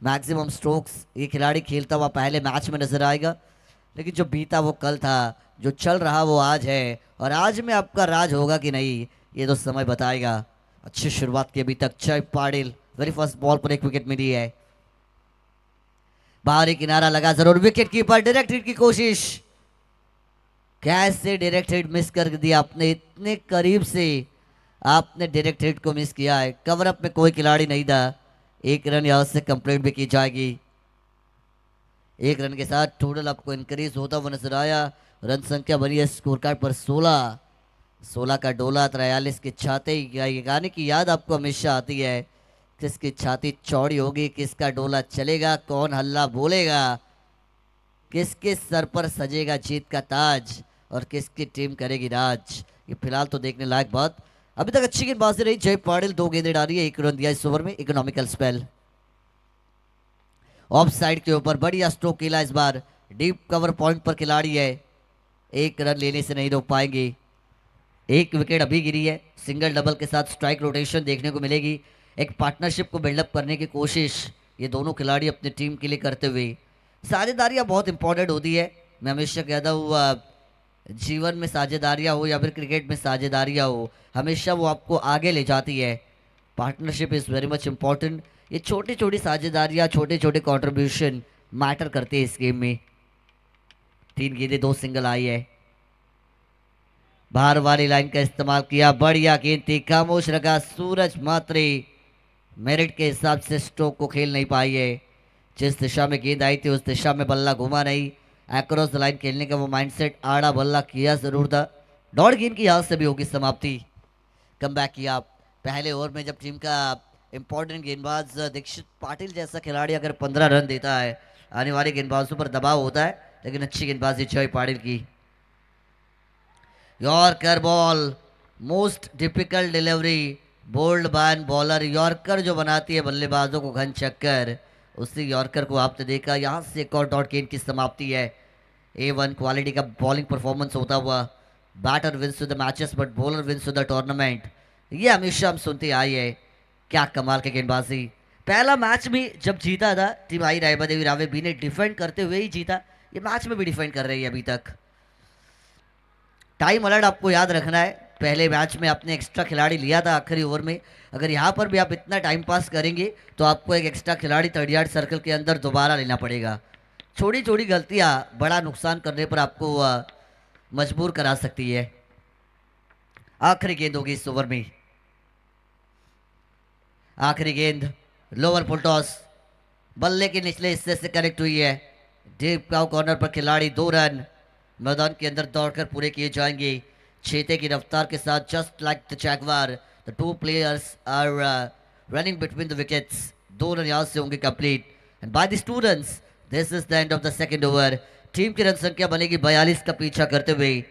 मैक्सिमम स्ट्रोक्स ये खिलाड़ी खेलता हुआ पहले मैच में नजर आएगा। लेकिन जो बीता वो कल था, जो चल रहा वो आज है, और आज में आपका राज होगा कि नहीं ये तो समय बताएगा। अच्छी शुरुआत की अभी तक जय पाटिल, वेरी फर्स्ट बॉल पर एक विकेट मिली है। बाहरी किनारा लगा जरूर, विकेट कीपर डायरेक्ट हिट की कोशिश, कैसे डायरेक्ट हिट मिस कर दिया आपने, इतने करीब से आपने डायरेक्ट हिट को मिस किया है। कवर अप में कोई खिलाड़ी नहीं था, एक रन यहां से कंप्लीट भी की जाएगी। एक रन के साथ टोटल आपको इंक्रीज होता हुआ नजर आया। रन संख्या बनी है स्कोर कार्ड पर 16, 16 का डोला 43 की छाती। ये गाने की याद आपको हमेशा आती है, किसकी छाती चौड़ी होगी, किसका डोला चलेगा, कौन हल्ला बोलेगा, किसके सर पर सजेगा जीत का ताज और किसकी टीम करेगी राज। ये फिलहाल तो देखने लायक बात। अभी तक अच्छी गेंदबाजी रही जय पाटिल, 2 गेंदें डाली है, 1 रन दिया इस ओवर में। इकोनॉमिकल स्पेल ऑफ साइड के ऊपर बढ़िया स्ट्रोक खेला इस बार, डीप कवर पॉइंट पर खिलाड़ी है, 1 रन लेने से नहीं रोक पाएंगे। 1 विकेट अभी गिरी है, सिंगल डबल के साथ स्ट्राइक रोटेशन देखने को मिलेगी। एक पार्टनरशिप को बिल्डअप करने की कोशिश ये दोनों खिलाड़ी अपनी टीम के लिए करते हुए। साझेदारियाँ बहुत इंपॉर्टेंट होती है, मैं हमेशा कहता हूँ जीवन में साझेदारियाँ हो या फिर क्रिकेट में साझेदारियाँ हो, हमेशा वो आपको आगे ले जाती है। Partnership is very much important. ये छोटी छोटी साझेदारियाँ, छोटे छोटे कॉन्ट्रीब्यूशन मैटर करते हैं इस गेम में। 3 गेंदें 2 सिंगल आई है, बाहर वाली लाइन का इस्तेमाल किया, बढ़िया गेंद थी, खामोश रखा सूरज मात्रे, मेरिट के हिसाब से स्ट्रोक को खेल नहीं पाई है। जिस दिशा में गेंद आई थी उस दिशा में बल्ला घुमा नहीं, अक्रॉस द लाइन खेलने का वो माइंडसेट आड़ा बल्ला किया जरूर था। डॉट गेंद की हाथ से भी होगी समाप्ति। कम बैक किया पहले ओवर में, जब टीम का इंपॉर्टेंट गेंदबाज दीक्षित पाटिल जैसा खिलाड़ी अगर 15 रन देता है, आने वाले गेंदबाजों पर दबाव होता है, लेकिन अच्छी गेंदबाजी जय पाटिल की। Yorker ball, most difficult delivery, bowled बैन बॉलर यॉर्कर जो बनाती है बल्लेबाजों को घन चक्कर, उसी यॉर्कर को आपने देखा। यहाँ से एक और डॉट गेंद की समाप्ति है। A1 क्वालिटी का बॉलिंग परफॉर्मेंस होता हुआ, batter wins to the matches but bowler wins to the tournament, ये हमेशा हम सुनते आई है। क्या कमाल की गेंदबाजी। पहला मैच भी जब जीता था टीम आई रायबा देवी रावे बी ने डिफेंड करते हुए ही जीता, ये मैच में भी डिफेंड कर रही है अभी तक। टाइम अलर्ट आपको याद रखना है, पहले मैच में आपने एक्स्ट्रा खिलाड़ी लिया था आखिरी ओवर में, अगर यहाँ पर भी आप इतना टाइम पास करेंगे तो आपको एक एक्स्ट्रा खिलाड़ी 30 यार्ड सर्कल के अंदर दोबारा लेना पड़ेगा। छोटी छोटी गलतियाँ बड़ा नुकसान करने पर आपको मजबूर करा सकती है। आखिरी गेंद होगी इस ओवर में, आखिरी गेंद लोअर फुल टॉस, बल्ले के निचले हिस्से से कनेक्ट हुई है, डीप काउ कॉर्नर पर खिलाड़ी 2 रन मैदान के अंदर दौड़कर पूरे किए जाएंगे। चीते की रफ्तार के साथ, just like the jaguar, the 2 players are running between the wickets. 2 run यहाँ से होंगे complete and by this 2 runs this is the end of the second over. Team की रन संख्या बनेगी 42 का पीछा करते हुए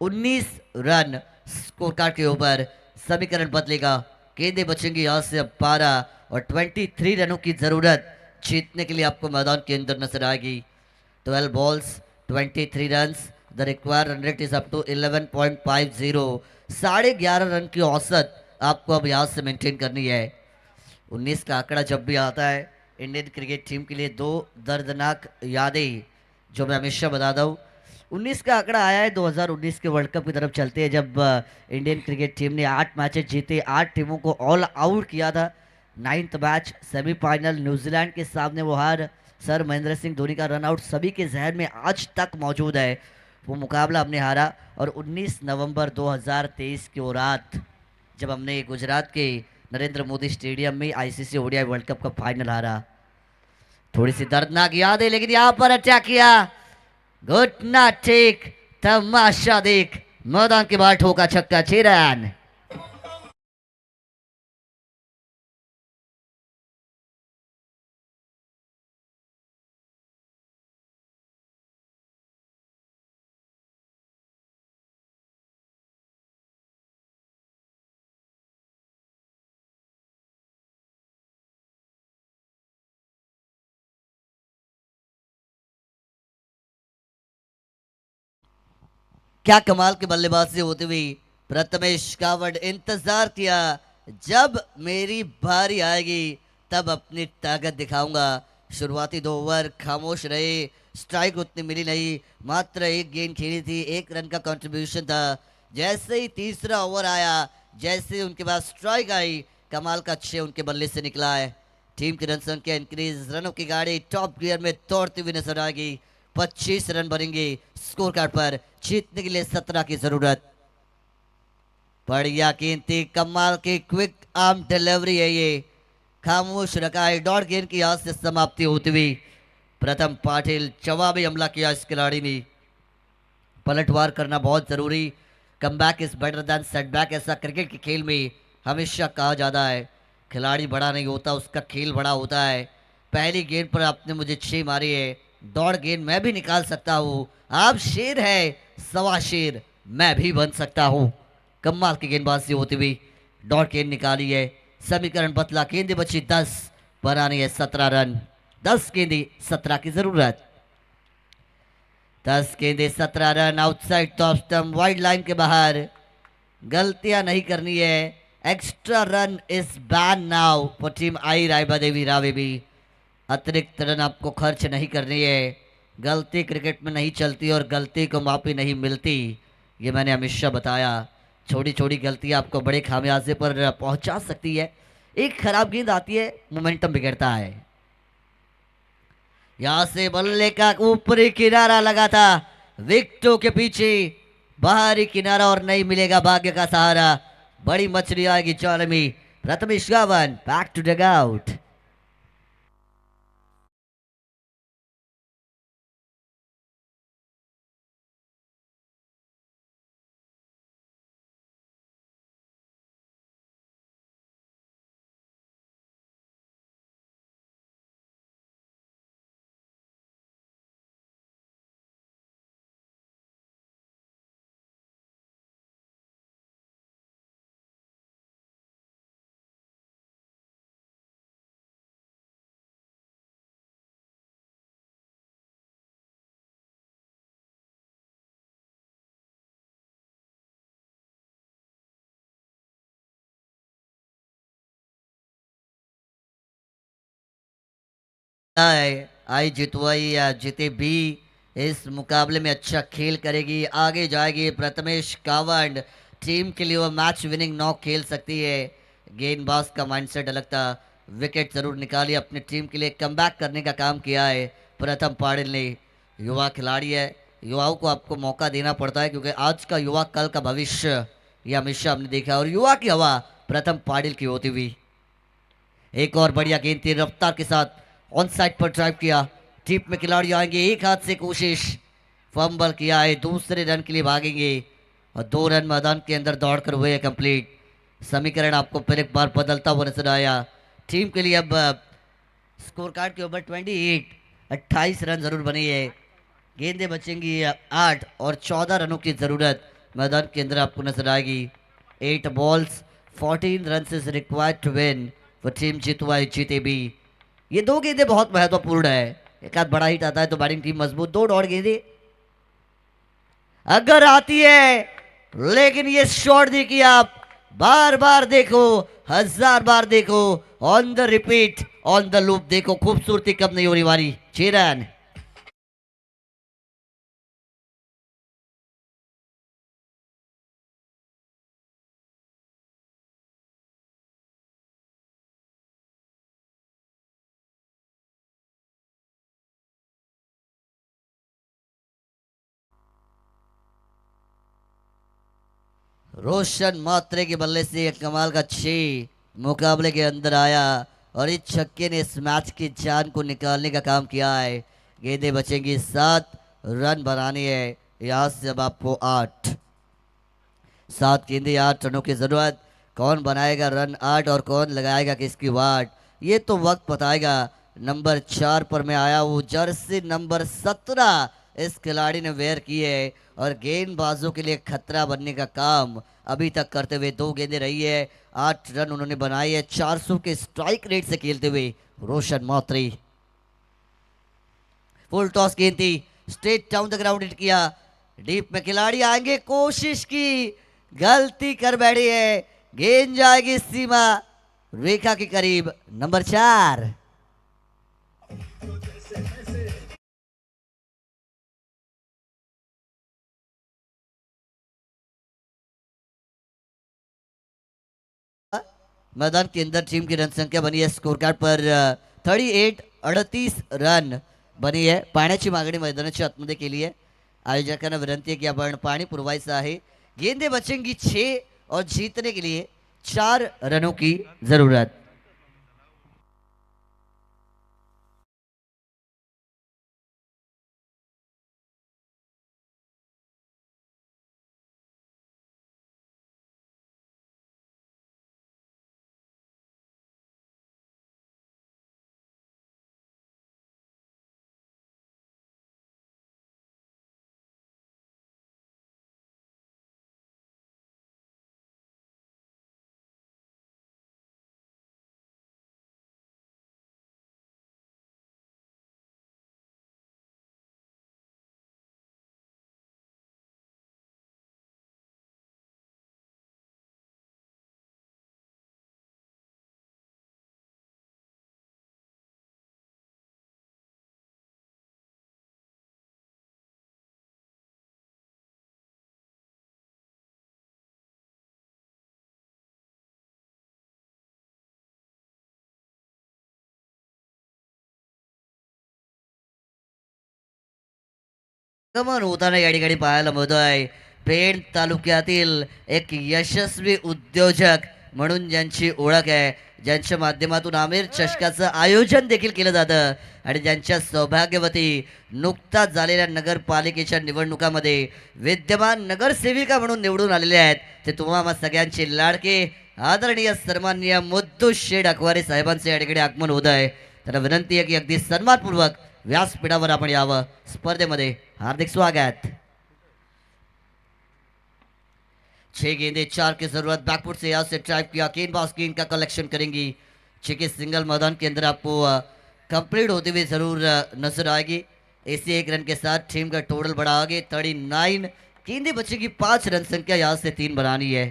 19 रन स्कोर कार्ड के ऊपर। समीकरण बदलेगा, गेंदें बचेंगी यहाँ से अब 12 और 23 रनों की जरूरत जीतने के लिए आपको मैदान के अंदर नजर आएगी। 12 balls 23 runs, the required run rate is up to 11.50, 11.5 run की औसत आपको अब यहाँ से मेंटेन करनी है। 19 का आंकड़ा जब भी आता है इंडियन क्रिकेट टीम के लिए 2 दर्दनाक यादें जो मैं हमेशा बताता हूँ। 19 का आंकड़ा आया है 2019 के वर्ल्ड कप की तरफ चलते हैं, जब इंडियन क्रिकेट टीम ने 8 मैचेस जीते, 8 टीमों को ऑल आउट किया था। 9th मैच सेमीफाइनल न्यूजीलैंड के सामने वो हार, सर महेंद्र सिंह धोनी का रन आउट सभी के जहन में आज तक मौजूद है। वो मुकाबला हमने हारा और 19 नवंबर 2023 की वो रात जब हमने गुजरात के नरेंद्र मोदी स्टेडियम में आईसीसी ओडीआई वर्ल्ड कप का फाइनल हारा। थोड़ी सी दर्दनाक याद है, लेकिन यहाँ पर अटैक किया, घुटना टेक, तमाशा देख, मैदान के बाहर ठोका छक्का, 6 रन। क्या कमाल की बल्लेबाजी होती हुई प्रथमेश कावड़, इंतजार किया जब मेरी बारी आएगी तब अपनी ताकत दिखाऊंगा। शुरुआती 2 ओवर खामोश रहे, स्ट्राइक उतनी मिली नहीं, मात्र 1 गेंद खेली थी, 1 रन का कंट्रीब्यूशन था। जैसे ही तीसरा ओवर आया, जैसे ही उनके पास स्ट्राइक आई, कमाल का 6 उनके बल्ले से निकला है। टीम की रन संख्या इंक्रीज, रनों की गाड़ी टॉप गियर में दौड़ती हुई नजर आएगी। 25 रन बनेंगे स्कोर कार्ड पर, जीतने के लिए 17 की जरूरत। बढ़िया कीमती कमाल की क्विक आर्म डिलीवरी है ये, खामोश रखा है डॉट गेंद की आज से समाप्ति होती हुई। प्रथम पाटिल जवाबी हमला किया इस खिलाड़ी ने, पलटवार करना बहुत जरूरी। Comeback is better than setback, ऐसा क्रिकेट के खेल में हमेशा कहा जाता है। खिलाड़ी बड़ा नहीं होता, उसका खेल बड़ा होता है। पहली गेंद पर आपने मुझे 6 मारी है, दौड़ गेंद मैं भी निकाल सकता हूँ। आप शेर है, सवा शेर मैं भी बन सकता हूँ। कमाल की गेंदबाजी होती हुई डॉट गेंद निकाली है। समीकरण बदला, गेंदे बची 10, बनानी है 17 रन। 10 गेंदे 17 की जरूरत। 10 गेंदे 17 run, outside top stump, wide line के बाहर। गलतियां नहीं करनी है। Extra run is ban now for team आई रायबा देवी रावे भी। अतिरिक्त रन आपको खर्च नहीं करनी है। गलती क्रिकेट में नहीं चलती और गलती को माफी नहीं मिलती, ये मैंने हमेशा बताया। छोटी छोटी गलतियां आपको बड़े खामियाजे पर पहुंचा सकती है। एक खराब गेंद आती है, मोमेंटम बिगड़ता है। यहां से बल्ले का ऊपरी किनारा लगा था, विकेटों के पीछे बाहरी किनारा और नहीं मिलेगा भाग्य का सहारा। बड़ी मछली आएगी जाल में। प्रथमेश गावन बैक टू डग आउट। आई जितवाई या जीते भी इस मुकाबले में अच्छा खेल करेगी, आगे जाएगी। प्रथमेश कावंड टीम के लिए वो मैच विनिंग नॉक खेल सकती है। गेंदबाज का माइंडसेट अलग था, विकेट जरूर निकाली, अपनी टीम के लिए कमबैक करने का काम किया है प्रथम पाटिल ने। युवा खिलाड़ी है, युवाओं को आपको मौका देना पड़ता है, क्योंकि आज का युवा कल का भविष्य, ये हमेशा हमने देखा। और युवा की हवा प्रथम पाटिल की होती हुई। एक और बढ़िया गेंद थी, रफ्तार के साथ ऑन साइड पर ड्राइव किया। टीप में खिलाड़ी आएंगे, एक हाथ से कोशिश, फंबल किया है, दूसरे रन के लिए भागेंगे और 2 रन मैदान के अंदर दौड़कर हुए कंप्लीट। समीकरण आपको फिर एक बार बदलता हुआ नजर आया। टीम के लिए अब स्कोर कार्ड के ऊपर 28 रन जरूर बनी है। गेंदे बचेंगी 8 और 14 रनों की जरूरत मैदान के अंदर आपको नजर आएगी। 8 balls 14 runs is required to win for team जीतवा जीते भी। ये 2 गेंदे बहुत महत्वपूर्ण है, एक आध बड़ा हिट आता है तो बैटिंग टीम मजबूत। 2 डॉट गेंदे अगर आती है, लेकिन ये शॉट देखिए आप, बार बार देखो, 1000 बार देखो, on the repeat, on the loop देखो, खूबसूरती कब नहीं हो रही वाली। 6 रन। रोशन मात्रे के बल्ले से एक कमाल का 6 मुकाबले के अंदर आया और इस छक्के ने इस मैच की जान को निकालने का काम किया है। गेंदें बचेंगी 7, रन बनानी है यहां से अब आपको 8। 7 गेंदें 8 रनों की जरूरत। कौन बनाएगा रन 8 और कौन लगाएगा किसकी वाट, ये तो वक्त बताएगा। नंबर 4 पर मैं आया हूँ, जर्सी नंबर 17 इस खिलाड़ी ने वेयर की है और गेंदबाजों के लिए खतरा बनने का काम अभी तक करते हुए 2 गेंदें रही है। 8 रन उन्होंने बनाए है 400 के स्ट्राइक रेट से खेलते हुए रोशन मात्री। फुल टॉस गेंद थी, straight down the ground hit किया। डीप में खिलाड़ी आएंगे, कोशिश की, गलती कर बैठी है। गेंद जाएगी सीमा रेखा के करीब। नंबर 4। मैदान के अंदर टीम की रन संख्या बनी है स्कोर कार्ड पर 38 रन बनी आहे. पाण्याची मागणी मैदानाच्या आतमध्ये केली आहे. आयोजकांना विनंती आहे की आपण पाणी पुरवायचं आहे. गेंदे बचेंगी 6 और जीतने के लिए 4 रनों की जरूरत. गमन होताना या ठिकाणी पाहायला मिळतोय. पेण तालुक्यातील एक यशस्वी उद्योजक म्हणून ज्यांची ओळख आहे, ज्यांच्या माध्यमातून आमिर चषकाचं आयोजन देखील केलं जातं आणि ज्यांच्या सौभाग्यवती नुकताच झालेल्या नगरपालिकेच्या निवडणुकामध्ये विद्यमान नगरसेविका म्हणून निवडून आलेले आहेत. ते तुम्हा सगळ्यांचे लाडके आदरणीय सन्माननीय मुद्दू शेठ अखवारे साहेबांचे या ठिकाणी आगमन होत आहे. त्यांना विनंती आहे की अगदी सन्मानपूर्वक व्यासपीठावर आपण यावं. स्पर्धेमध्ये हार्दिक स्वागत. 6 गेंदे 4 की जरूरत. बैकफुट से यहाँ से ट्राइव किया. गेंदबाज गेंद का कलेक्शन करेंगी. 6 के सिंगल मैदान के अंदर आपको कंप्लीट होती हुई जरूर नजर आएगी. इसी 1 रन के साथ टीम का टोटल बढ़ा आगे 39. गेंदे बचेगी 5 रन संख्या यहाँ से 3 बनानी है.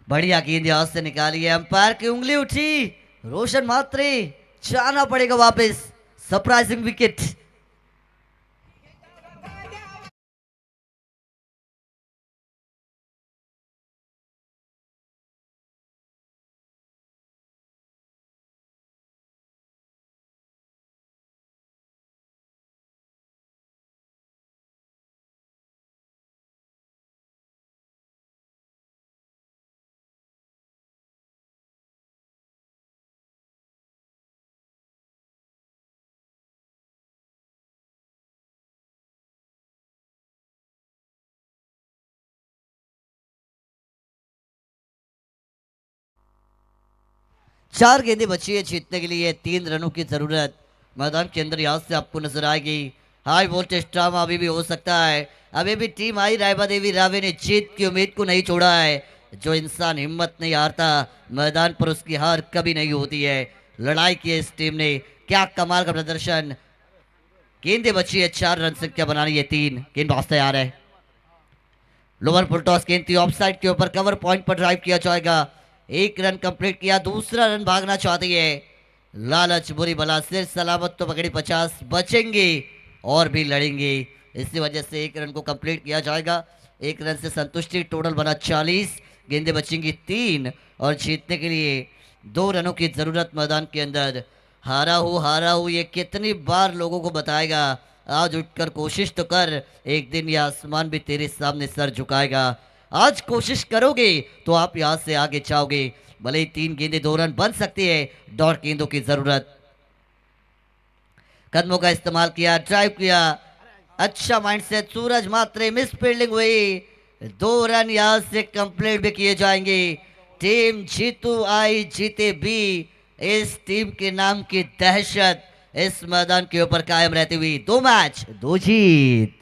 बढ़िया गेंद यहाँ से निकाली है. अंपायर की उंगली उठी. रोशन मात्रे जाना पड़ेगा वापस. Surprising wicket. चार गेंदें बची है जीतने के लिए. 3 रनों की जरूरत. मैदान के अंदर यहाँ से आपको नजर आएगी. हाई वोल्टेज ड्रामा अभी भी हो सकता है. अभी भी टीम आई रायबा देवी रावे ने जीत की उम्मीद को नहीं छोड़ा है. जो इंसान हिम्मत नहीं हारता मैदान पर उसकी हार कभी नहीं होती है. लड़ाई की है इस टीम ने. क्या कमाल का प्रदर्शन. गेंदें बची है 4 रन संख्या बनानी है 3. गेंदबाज तैयार है. लोअर फुल टॉस गेंद थी ऑफ साइड के ऊपर. कवर पॉइंट पर ड्राइव किया जाएगा. 1 रन कंप्लीट किया. दूसरा रन भागना चाहती है. लालच बुरी बला. सिर सलामत तो पकड़ी 50. बचेंगे और भी लड़ेंगे. इसी वजह से 1 रन को कंप्लीट किया जाएगा. 1 रन से संतुष्टि. टोटल बना 40. गेंदें बचेंगी 3 और जीतने के लिए 2 रनों की जरूरत मैदान के अंदर. हारा हूँ ये कितनी बार लोगों को बताएगा. आज उठकर कोशिश तो कर. एक दिन यह आसमान भी तेरे सामने सर झुकाएगा. आज कोशिश करोगे तो आप यहां से आगे जाओगे. भले ही 3 गेंदें 2 रन बन सकती है. 1.5 गेंदों की जरूरत. कदमों का इस्तेमाल किया. ड्राइव किया. अच्छा माइंड से सूरज मात्रे. मिस फील्डिंग हुई. 2 रन यहां से कंप्लीट भी किए जाएंगे. टीम जीतू आई जीते भी. इस टीम के नाम की दहशत इस मैदान के ऊपर कायम रहती हुई. 2 मैच 2 जीत.